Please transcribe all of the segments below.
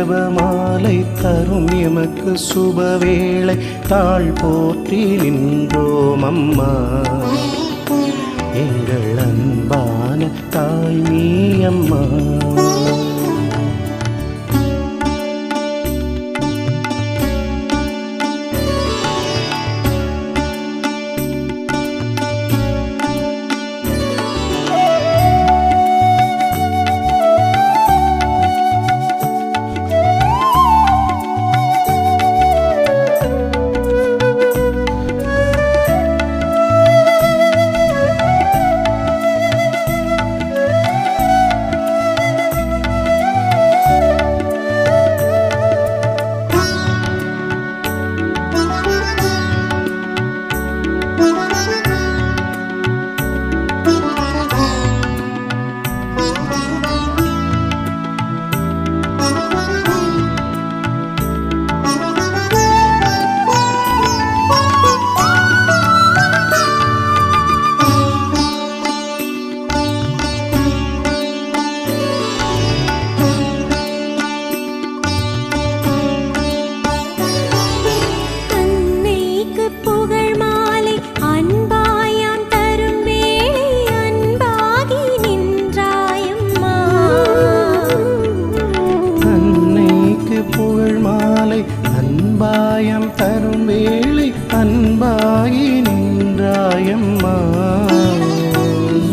ஜெபமாலை தரும் எமக்கு சுபவேளை தாழ் போற்றி நின்றோம் அம்மா. எங்கள் அன்பான தாய் நீ அம்மா. அன்பாயம் தரும் வேளை அன்பாகி நின்றாயம்மா.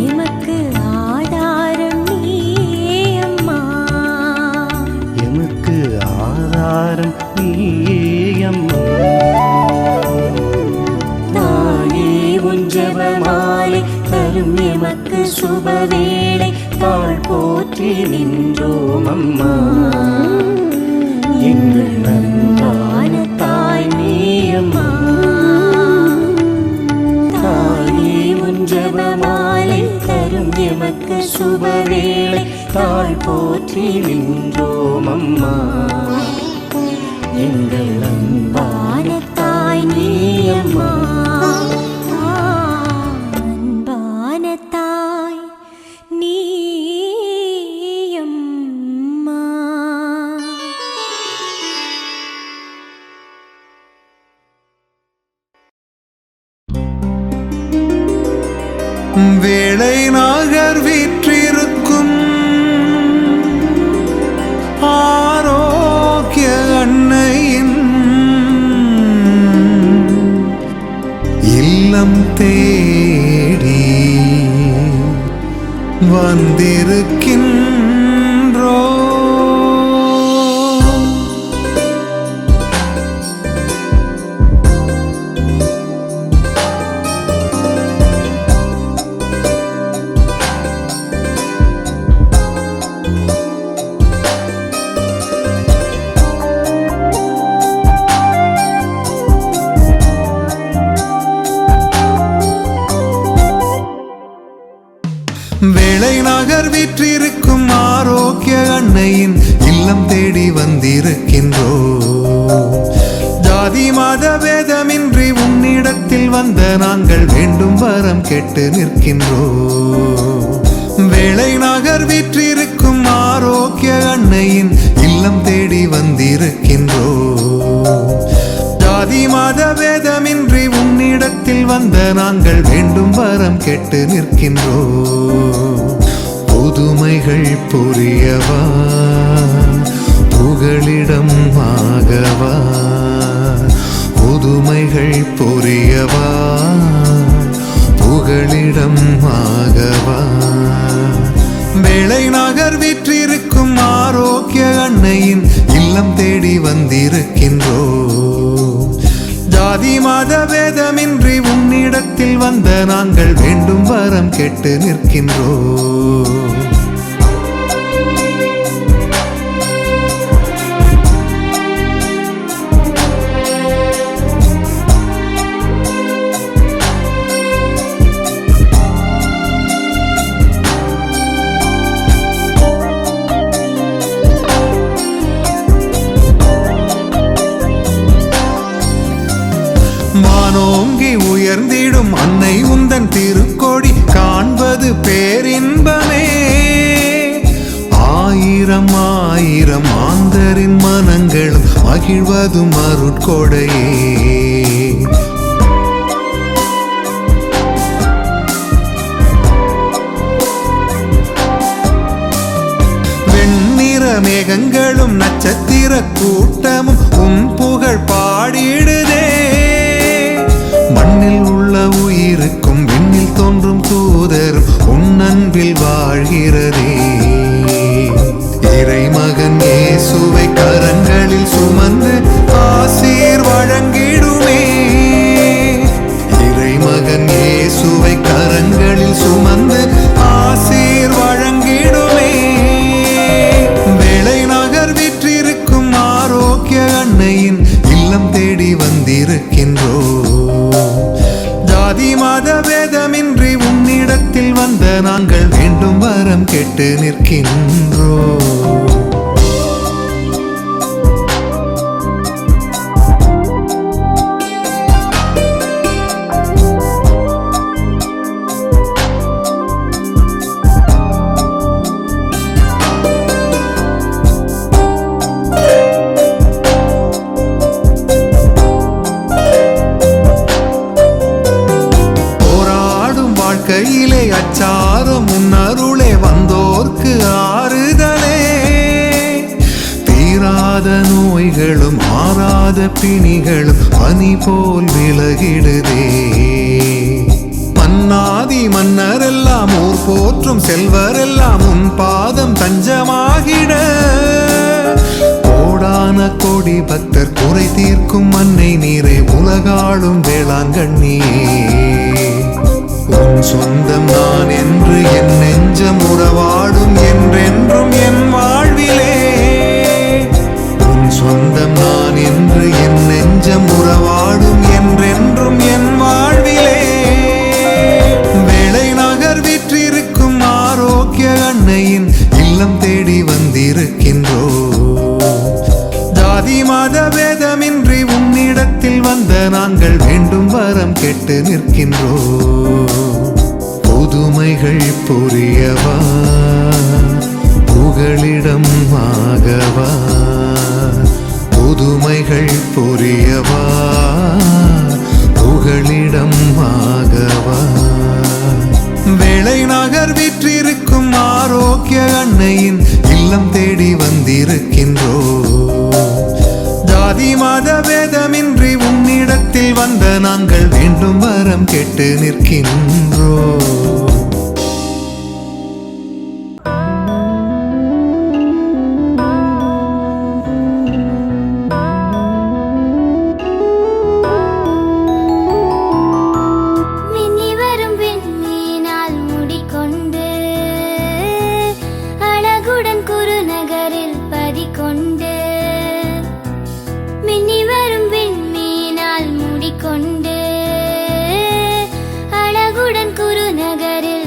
எமக்கு ஆதாரம் நீயே அம்மா. எமக்கு ஆதாரம் நீயே அம்மா. தாயே உன் ஜெபமாலை தரும் எமக்கு சுபவேளை தாழ் போற்றி நின்றோம் அம்மா. எங்கள் அன்பான தாய் நீ அம்மா. தாயே உன் ஜெபமாலை தரும் எமக்கு சுபவேளை தாழ் போற்றி நின்றோம் அம்மா. எங்கள் அன்பான தாய் நீ அம்மா. அன்பான தாய் நீ அம்மா. வேளை நாகர் வீற்றிருக்கும் ஆரோக்கிய அன்னையின் இல்லம் தேடி வந்திருக்கின்றோ. வேளை நகர் வீற்றிருக்கும் ஆரோக்கிய அன்னையின் இல்லம் தேடி வந்திருக்கின்றோ. ஜாதி மத பேதமின்றி உன்னிடத்தில் வந்த நாங்கள் வேண்டும் வரம் கேட்டு நிற்கின்றோ. வேளை நகர் வீற்றிருக்கும் ஆரோக்கிய அன்னையின் இல்லம் தேடி வந்திருக்கின்றோ. ஜாதி மத பேதமின்றி உன்னிடத்தில் வந்த நாங்கள் வேண்டும் வரம் கேட்டு நிற்கின்றோ. புதுமைகள் புரியவா புகலிடம் ஆகவா. புதுமைகள் புரியவா புகலிடம் ஆகவா. வேளை நகர் வீற்றிருக்கும் ஆரோக்கிய அன்னையின் இல்லம் தேடி வந்திருக்கின்றோ. ஜாதி மத பேதமின்றி உன்னிடத்தில் வந்த நாங்கள் வேண்டும் வரம் கேட்டு நிற்கின்றோ. வானோங்கி உயர்ந்திடும் அன்னை உந்தன் திருக்கோடி காண்பது பேரின்பமே. ஆயிரம் ஆயிரம் ஆண்டு தூதரின் மனங்களும் மகிழ்வதும் அருட்கொடையே. வெண்ணிற மேகங்களும் நட்சத்திர கூட்டமும் உன் புகழ் பாடிடுதே. மண்ணில் உள்ள உயிருக்கும் விண்ணில் தோன்றும் தூதரும் உன் அன்பில் வாழ்கிறதே. இறைமகன் இயேசுவை கரங்களில் சுமந்து ஆசீர் வழங்கிடுமே. இறைமகன் இயேசுவை கரங்களில் சுமந்து ஆசீர் வழங்கிடுமே. வேளை நகர் விற்றிருக்கும் ஆரோக்கிய அன்னையின் இல்லம் தேடி வந்திருக்கின்றோ. ஜாதி மத வேதமின்றி உன்னிடத்தில் வந்த நாங்கள் வேண்டும் வரம் கேட்டு நிற்கின்றோ. கையிலே அச்சாரம் உன் அருளே வந்தோர்க்கு ஆறுதலே. தீராத நோய்களும் மாறாத பிணிகளும் பனி போல் விலகிடுதே. மன்னாதி மன்னரெல்லாம் ஊர் போற்றும் செல்வரெல்லாம் உன் பாதம் தஞ்சமாகிட. கோடான கோடி பக்தர் குறை தீர்க்கும் அன்னை நீரே உலகாளும் வேளாங்கண்ணியே. உன் சொந்தம் நான் என்று என் நெஞ்சம் உறவாடும் என்றென்றும் என் வாழ்விலே. உன் சொந்தம் நான் என்று என் நெஞ்சம் உறவாடும் என்றென்றும் என் வாழ்விலே. வேளை நகர் விற்றிருக்கும் ஆரோக்கிய அன்னையின் இல்லம் தேடி வந்திருக்கின்றோ. ஜாதி மத வேதமின்றி உன்னிடத்தில் வந்த நாங்கள் வேண்டும் வரம் கேட்டு நிற்கின்றோ. புதுமைகள் புரியவா புகழிடம் ஆகவா. புதுமைகள் புரியவா புகழிடம் ஆகவா. வேளை நகர் விற்றிருக்கும் ஆரோக்கிய அன்னையின் இல்லம் தேடி வந்திருக்கின்றோ. ஜாதி மத வேதமின்றி உன்னிடத்தில் வந்த நாங்கள் வேண்டும் வரம் கேட்டு நிற்கின்றோ. அழகுடன் குருநகரில்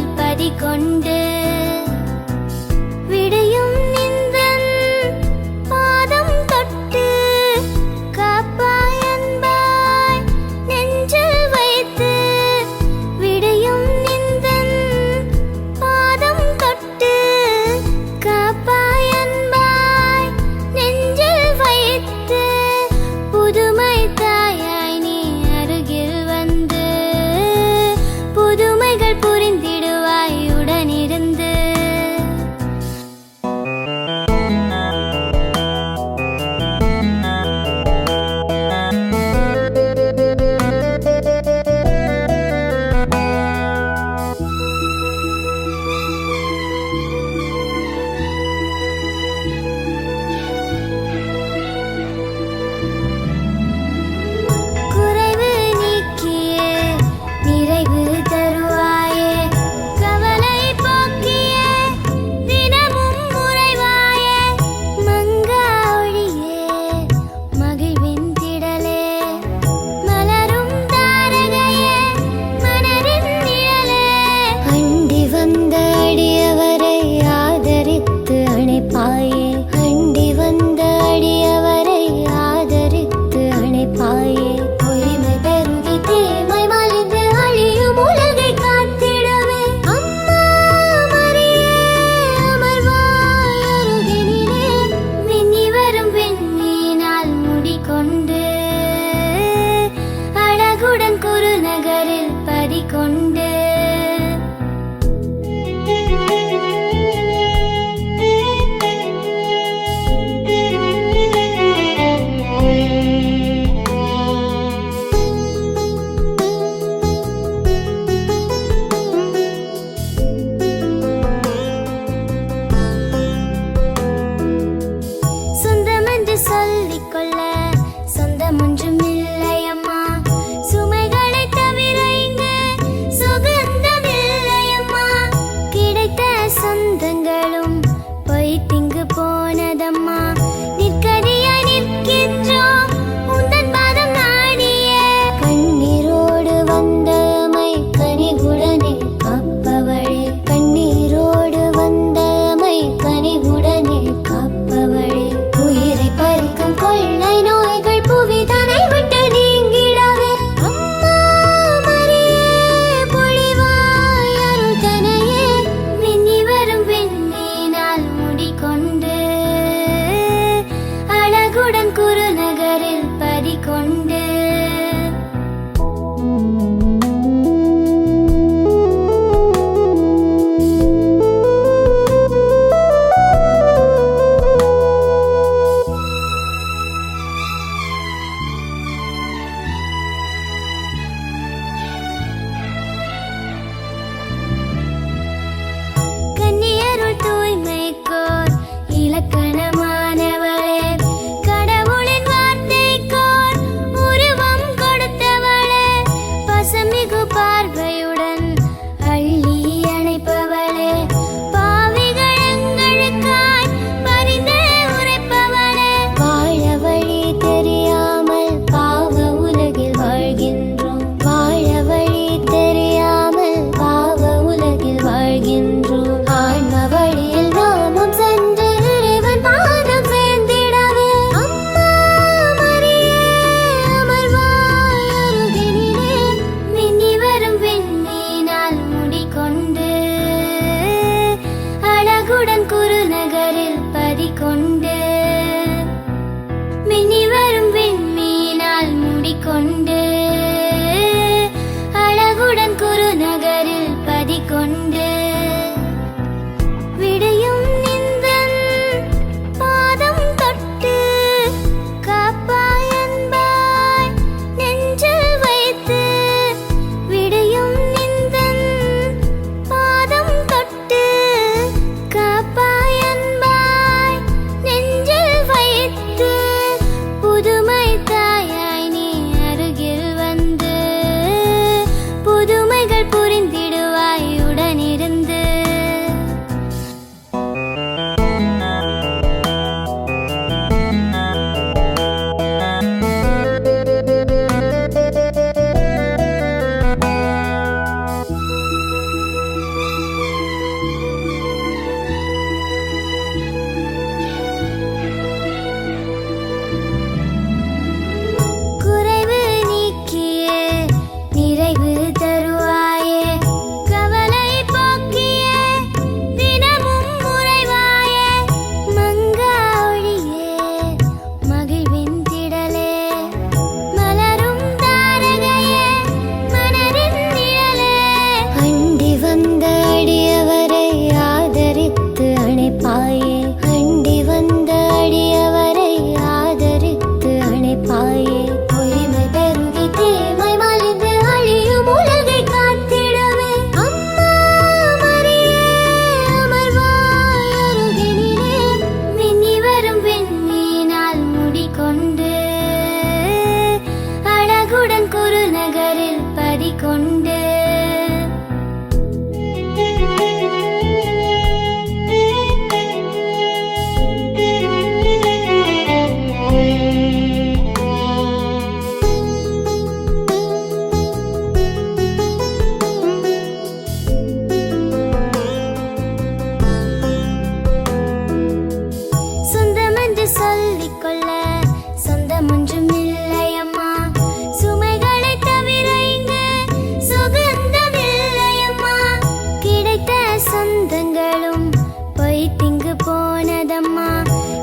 அழகுடன் குருநகரில் பதிகொண்டு கன்னியருள் தூய்மைக்கோர் இலக்கணமானவளே, கடவுளின் வார்த்தைக்கோர் உருவம் கொடுத்தவளே, பசமிகு பார்வையுடன் அள்ளி அணைப்பவளே, பாவிகள் எங்களுக்காய் பரிந்து உரைப்பவளே, வாழ வழி தெரியாமல் பாவ உலகில் வாழ்கின்றோம், வாழ வழி தெரியாமல் பாவ உலகில் வாழ்கின்றோம், ஆன்ம வழியில் நாமும் சென்று இறைவன் பாதம் சேர்ந்திடவே, அம்மா மரியே அமர்வாய் அருகினிலே, மின்னி வரும் விண்மீனால் முடிக்கொண்டு அழகுடன் குருநகரில் பதிகொண்டு, மின்னி வரும் விண்மீனால் முடிக்கொண்டு அழகுடன் குருநகரில் பதிகொண்டு, விடையும் நிந்தன் பாதம் தொட்டு காப்பாய் அன்பாய் நெஞ்சில் வைத்து, விடையும் நிந்தன் பாதம் தொட்டு காப்பாய் அன்பாய் நெஞ்சில் வைத்து, புதுமை தாயாய் நீ அருகில் வந்து புதுமைகள் புரிந்திடுவாய் உடனிருந்து. குறைவு நீக்கியே நிறைவு தருவாயே, கவலை போக்கியே தினமும் உறைவாயே, மங்கா ஒளியே மகிழ்வின் திடலே, மலரும் தாரகையே மனதின் நிழலே, அண்டி வந்த அடியவரை ஆதரித்து அணைப்பாயே, அண்டி வந்த அடியவரை ஆதரித்து அணைப்பாயே, பொய்மை பெருகி தீமை மலிந்து அழியும் உலகை காத்திடவே, அம்மா மரியே அமர்வாய் அருகினிலே, மின்னி வரும் விண்மீனால் முடிக்கொண்டு அழகுடன் குருநகரில் பதிகொண்டு, சொந்தமென்று சொல்லிக்கொள்ள சொந்தமொன்றும் இல்லையம்மா, சுமைகளை தவிர இங்கு சுகந்தமில்லையம்மா, கிடைத்த சொந்தங்களும் பொய்த்திங்கு போனதம்மா,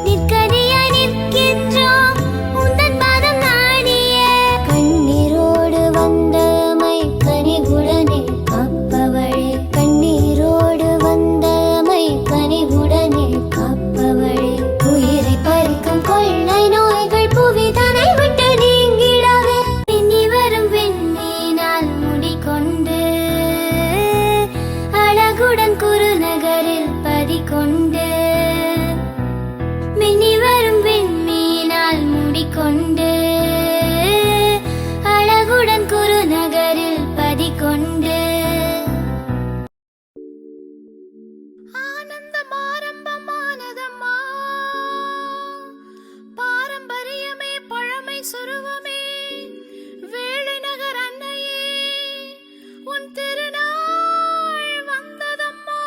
நிற்கதியாய் நிற்கின்றோம் உந்தன் பாதம் நாடியே, கண்ணீரோடு வந்தமை கனிவுடனே காப்பவளே, கண்ணீரோடு வந்தமை கனிவுடனே காப்பவளே, உயிரை பறிக்கும் கொள்ளை நோய்கள் புவிதனை விட்டு நீங்கிடவே, மின்னி வரும் விண்மீனால் முடிக்கொண்டு அழகுடன் குருநகரில் பதிகொண்டு, மின்னி வரும் விண்மீனால் முடிக்கொண்டு அழகுடன் குருநகரில் பதிகொண்டு, ஆனந்தம் ஆரம்பமானதம்மா, பாரம்பரியமே பழமை சுருவமே, வேளை நகர் அன்னையே உன் திருநாள் வந்ததம்மா.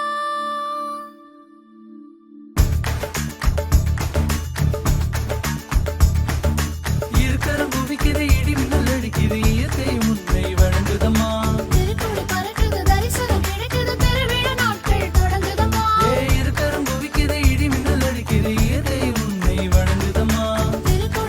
இருக்கரம் குவிக்குது, இடி மின்னல் அடிக்குது, இயற்கை உன்னை வழங்குதம்மா, திருக்குறள் பறக்குது, தரிசனம் கிடைக்குது, திருவிழா நாட்கள் தொடங்குதம்மா, இருக்கரம் குவிக்குது, இடி மின்னல் அடிக்குது, இயற்கை உன்னை வழங்குதம்மா, திருக்குறள்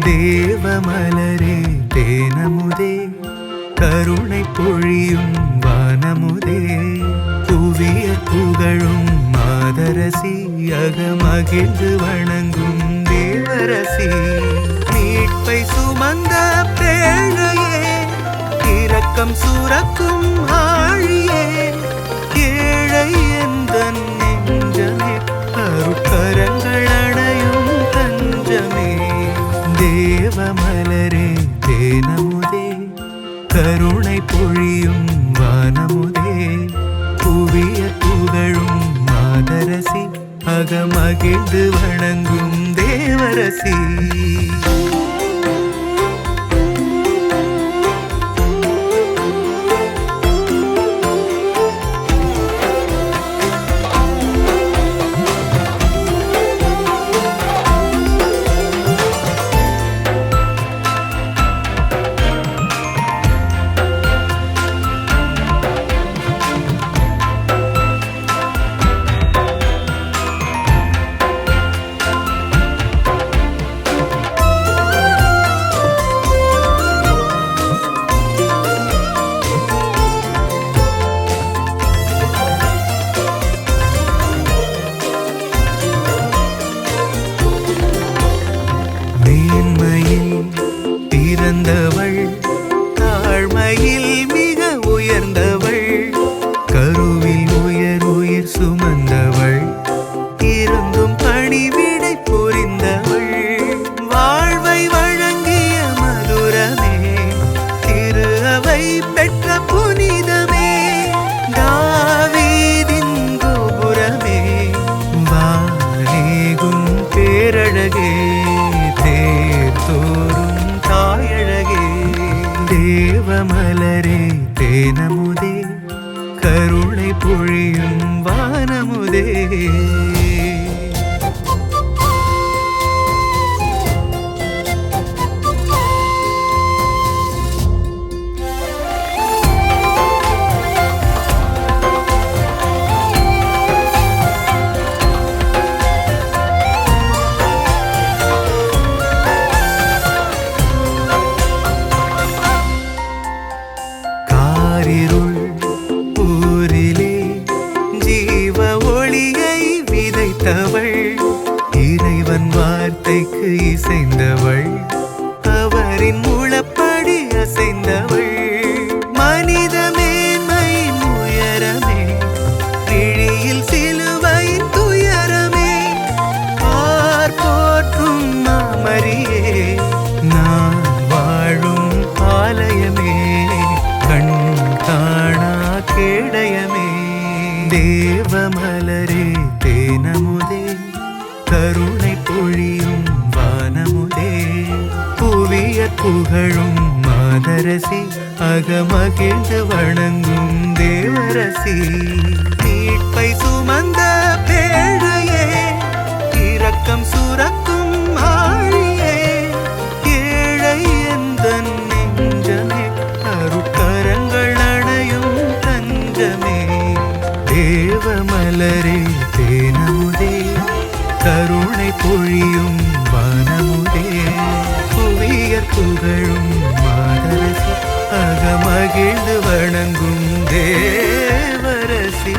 தேவமலரே தேனமுதே கருணை பொழியும் வானமுதே புவிய புகழும் மாதரசி அகமகிழ்ந்து வணங்கும் தேவரசி மீட்பை சுமந்த பேழையே இரக்கம் சுரக்கும் ஆழியே ஏழை எந்தன் நெஞ்சமே அருட்கரங்கள் அணையும் தஞ்சமே தேவமலரே தேனமுதே கருணை பொழியும் வானமுதே புவிய புகழும் மாதரசி அகமகிழ்ந்து வணங்கும் தேவரசி பிறந்தவள் தாழ்மையில் மிக உயர்ந்தவள் கருவில் உயிர் சுமந்தவள் இருந்தும் பணிவிடை புரிந்தவள் வாழ்வை வழங்கிய மதுரமே திரு அவை பெற்ற புனிதமே தாவீதின் கோபுரமே வானேகும் பேரழகே தேர்தோறும் தாயழகே தேவமலரே தேனமுதே கருணை பொழியும் வானமுதே காரிருள் ஊரிலே ஜீவ ஒளியை விதைத்தவள் இறைவன் வார்த்தைக்கு இசைந்தவள் அவரின் முளப்படி அசைந்தவள் மனித மேன்மை உயரமே விழியில் சிலுவையின் துயரமே போற்றும் மாமரியே நான் வாழும் ஆலயமே கண் காணா கேடயமே தேவமலரே தேனமுதே கருணை பொழியும் வானமுதே புவிய புகழும் மாதரசி அகமகிழ்ந்து வணங்கும் தேவரசி மீட்பை சுமந்த பேழையே இரக்கம் சுரக்கும் ஆழியே ஏழை எந்தன் நெஞ்சமே அருட்கரங்கள் அணையும் தஞ்சமே தேவமலரே தேனமுதே கருணை பொழியும் வானமுதே புவியற் புகழும் மாதரசி அகமகிழ்ந்து வணங்கும் தேவரசி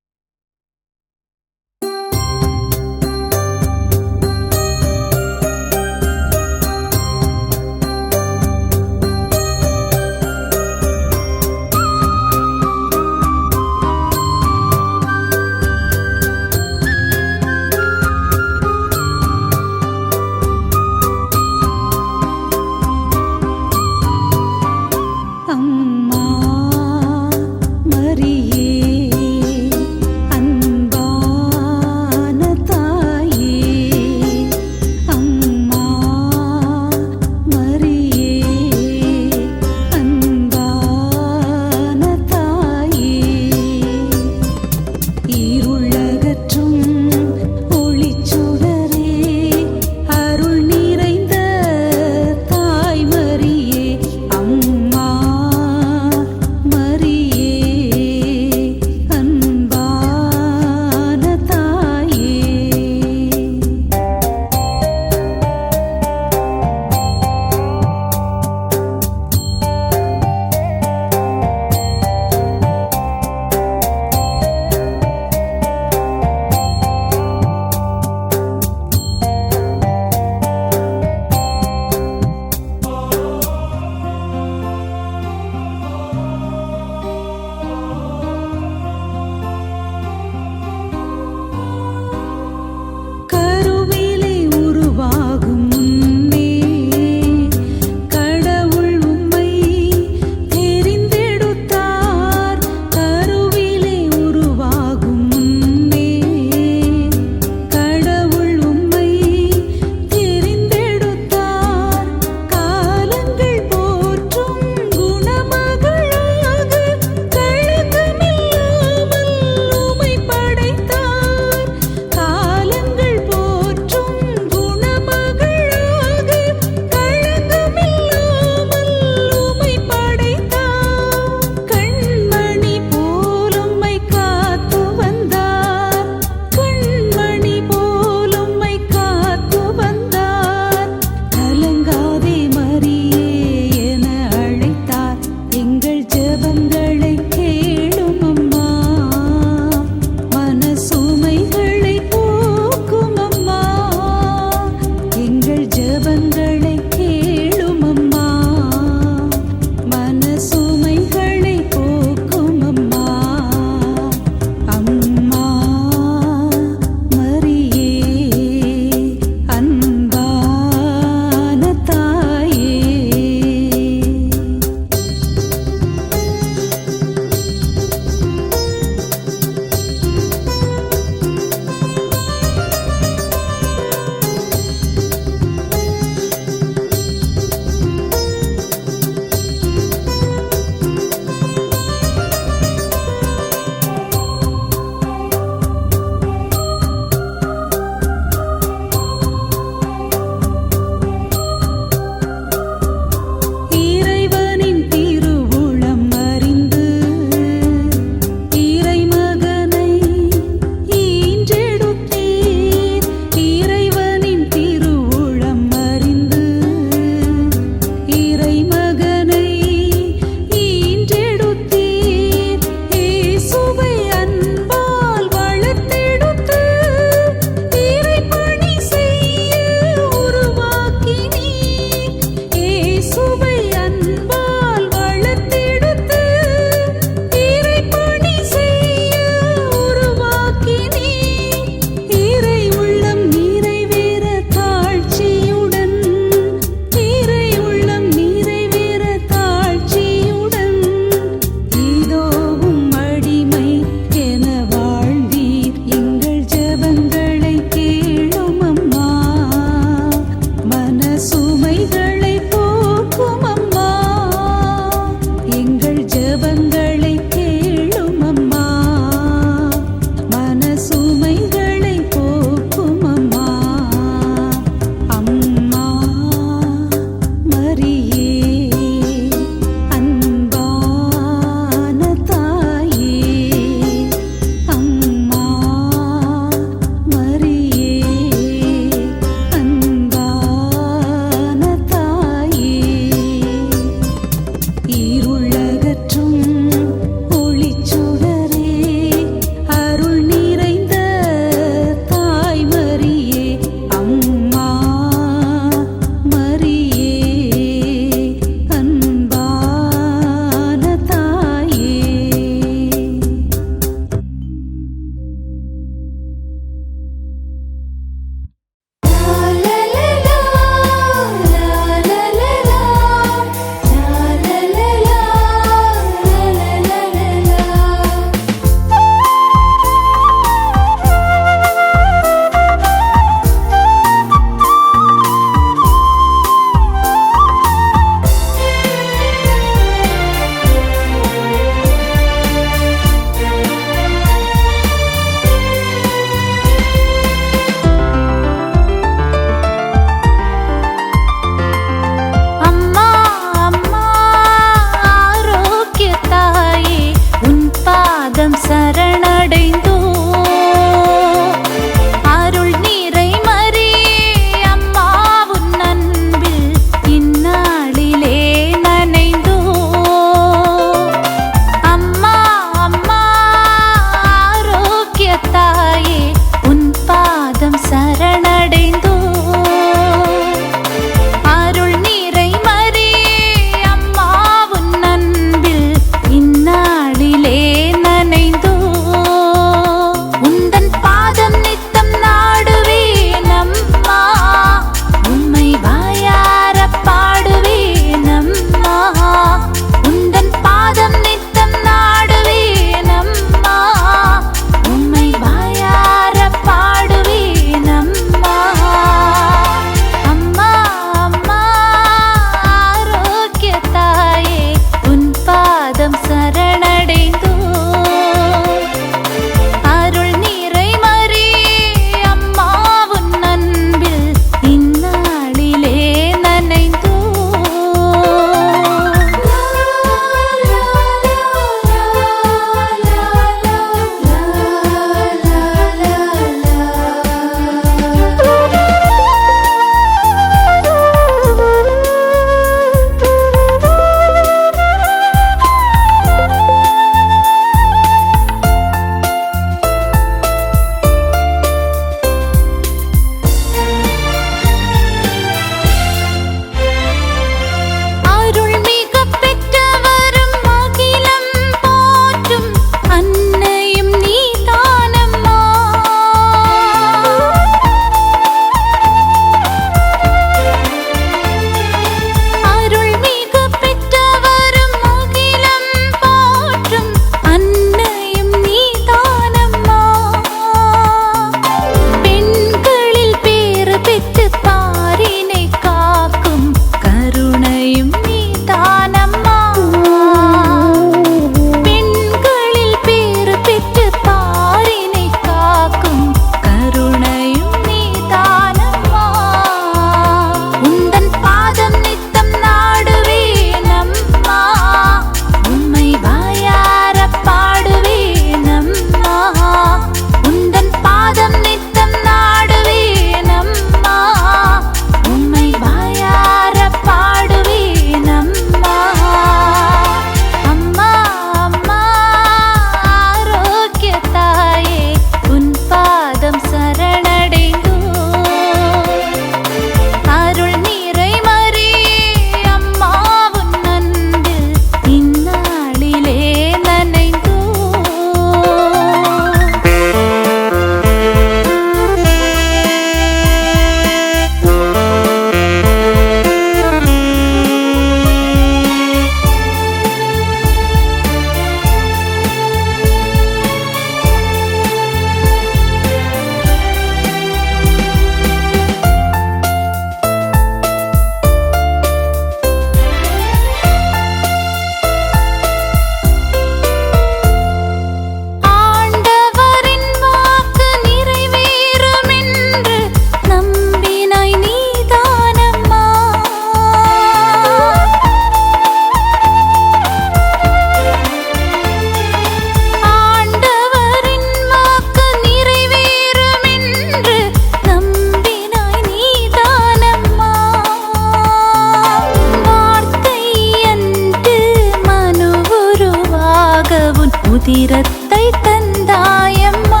உதிரத்தை தந்தாயம்மா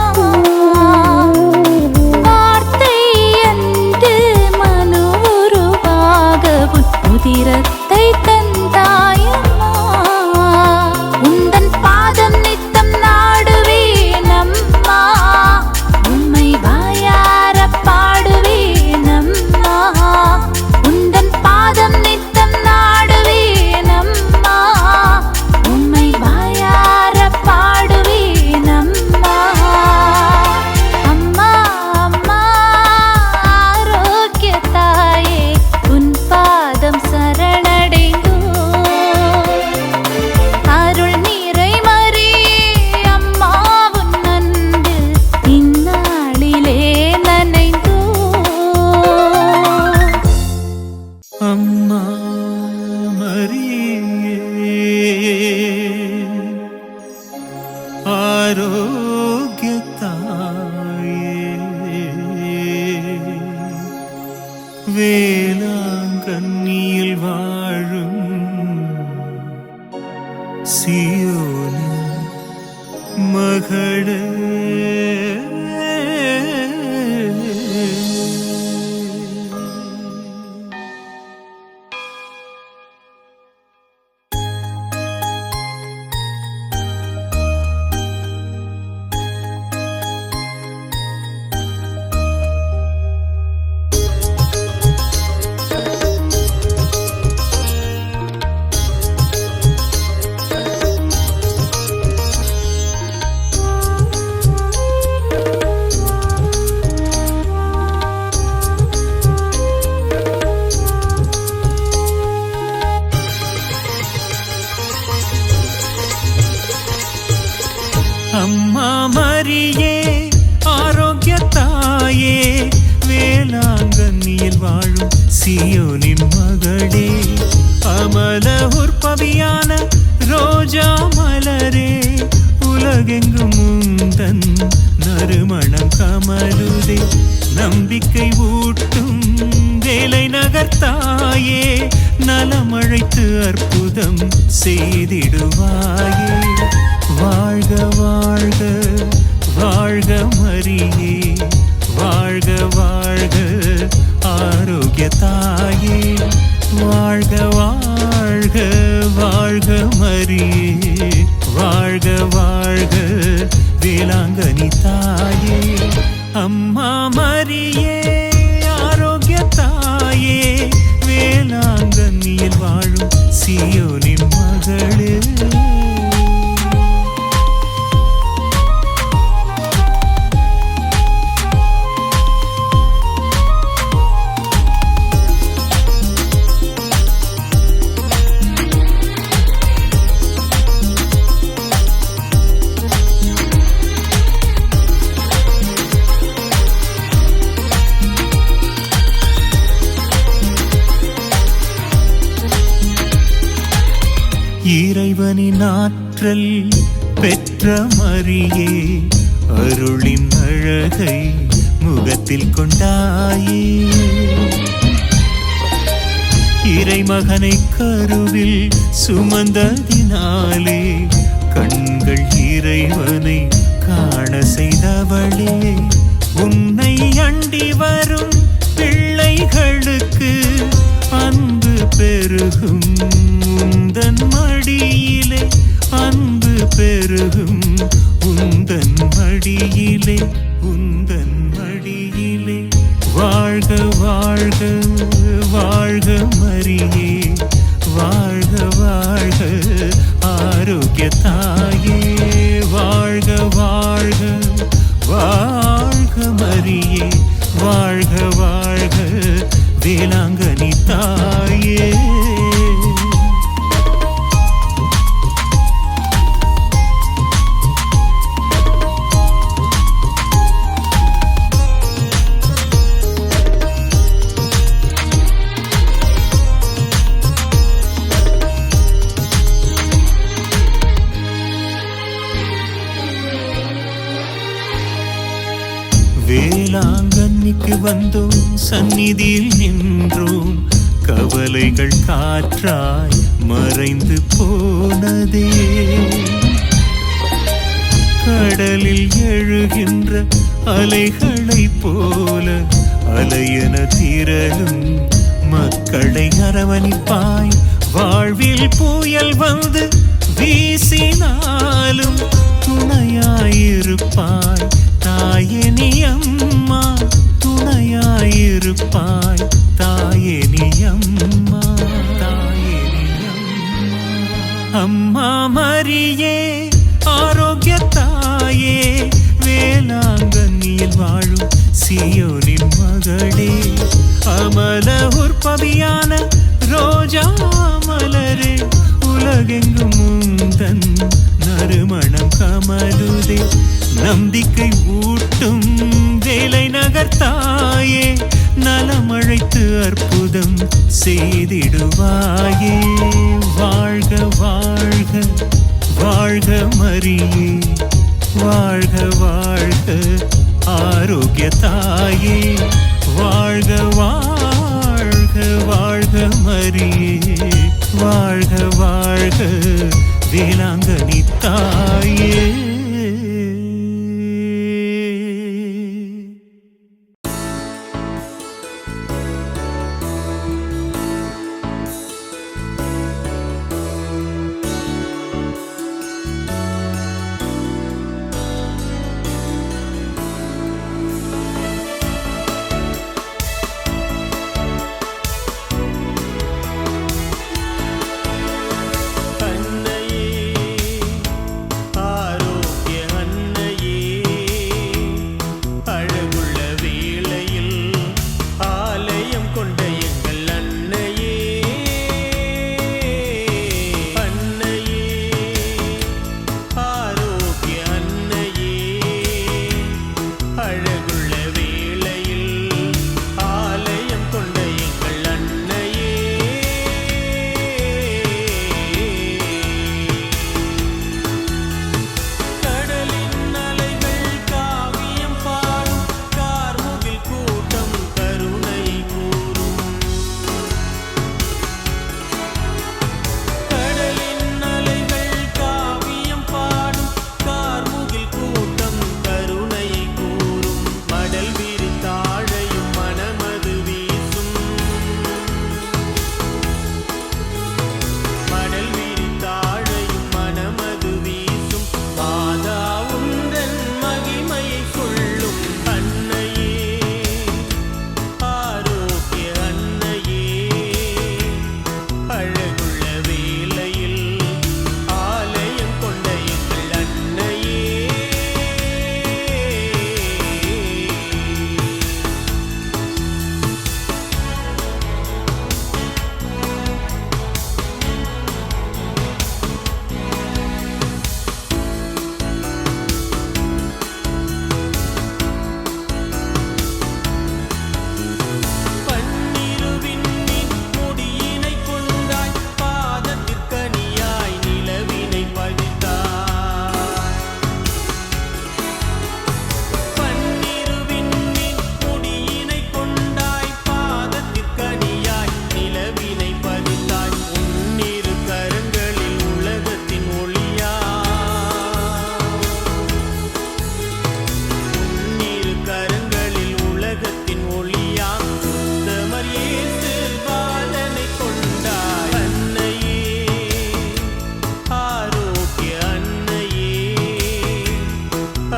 வார்த்தை என்று மனு உருவாக உதிரத்தை தந்தாயம்மா உந்தன் பாதம் நித்தம் நாடுவேனம்மா உம்மை வாயார பாடுவேனம்மா உந்தன் பாதம் நித்தம் நாடுவேனம்மா உம்மை வாயார பாடுவேனம்மா அம்மா அம்மா ஆரோக்கிய தாயே உன் பாதம் சரணடைந்தோ அருள் நீரை மறியே அம்மா உன் அன்பில் இந்நாளிலே நனைந்தோ அம்மா மரியே ஆரோக்கிய தாயே வேளாங்கண்ணியில் வாழும் சியோனின் மகளே அம்மா மரியே ஆரோக்கிய தாயே வேளாங்கண்ணியில் வாழும் சியோனின் மகளே அமல உற்பவியான ரோஜா மலரே உலகெங்கும் உந்தன் நறுமணம் கமலுதே நம்பிக்கை ஊட்டும் வேலை நகர்த்தாயே நலமழைத்து அற்புதம் செய்திடுவாயே வாழ்க வாழ்க வாழ்க மரியே வாழ்க வாழ்க ஆரோக்கிய தாயே வாழ்க வாழ்க வாழ்க மரியே வாழ்க வாழ்க வேளாங்கண்ணி தாயே அம்மா மரியே ஆரோக்கிய தாயே வேளாங்கண்ணியில் வாழும் சியோனின் மகளே இறைவனின் ஆற்றல் பெற்ற மரியே அருளின் அழகை முகத்தில் கொண்டாயே இறைமகனை கருவில் சுமந்ததினாலே கண்கள் இறைவனை காண செய்தவளே உன்னை அண்டி வரும் பிள்ளைகளுக்கு அன்பு பெருகும் உந்தன் மடியிலே அன்பு பெருகும் உந்தன் மடியிலே உந்தன் மடியிலே வாழ்க வாழ்க வாழ்க மரியே வாழ்க வாழ்க ஆரோக்கிய தாயே வாழ்க வாழ்க வாழ்க மரியே வாழ்க வாழ்க வேளாங்கண்ணி தாயே வேளாங்கண்ணிக்கு வந்தோம் சந்நிதியில் நின்றோம் கவலைகள் காற்றாய் மறைந்து போனதே கடலில் எழுகின்ற அலைகளைப் போல அலையென திரளும் மக்களை அரவணைப்பாய். வாழ்வில் புயல் வந்து வீசினாலும் துணையாயிருப்பாய் தாயே நீ அம்மா, துணையாயிருப்பாய் தாயே நீ அம்மா, தாயே நீ அம்மா. அம்மா மரியே ஆரோக்கிய தாயே, வேளாங்கண்ணியில் வாழும் சியோனின் மகளே, அமல உற்பவியான ரோஜா மலரே, உலகெங்கும் முந்தன் நறுமணம் கமலுதே. நம்பிக்கை ஊட்டும் வேலை நகர்த்தாயே, நலமழைத்து அற்புதம் செய்திடுவாயே. வாழ்க வாழ்க வாழ்க மரியே, வாழ்க வாழ்க ஆரோக்கிய தாயே, வாழ்க வாழ்க வாழ்க மரியே, வாழ்க வாழ்க வேளாங்கண்ணி தாயே.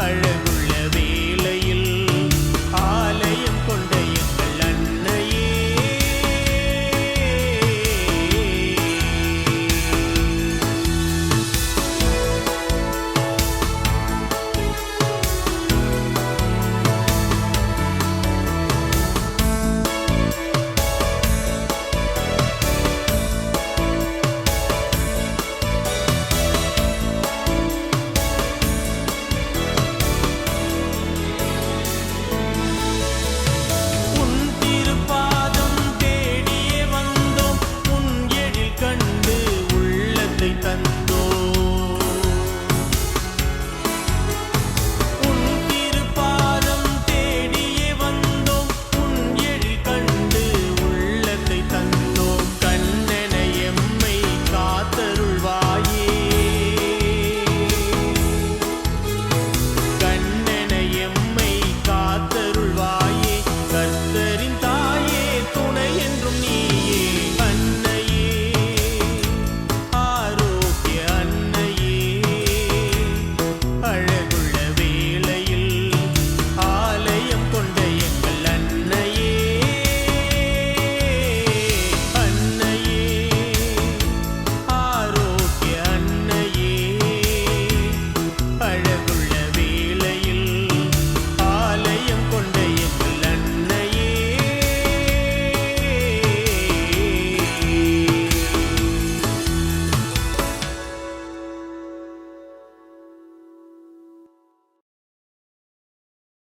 அழகு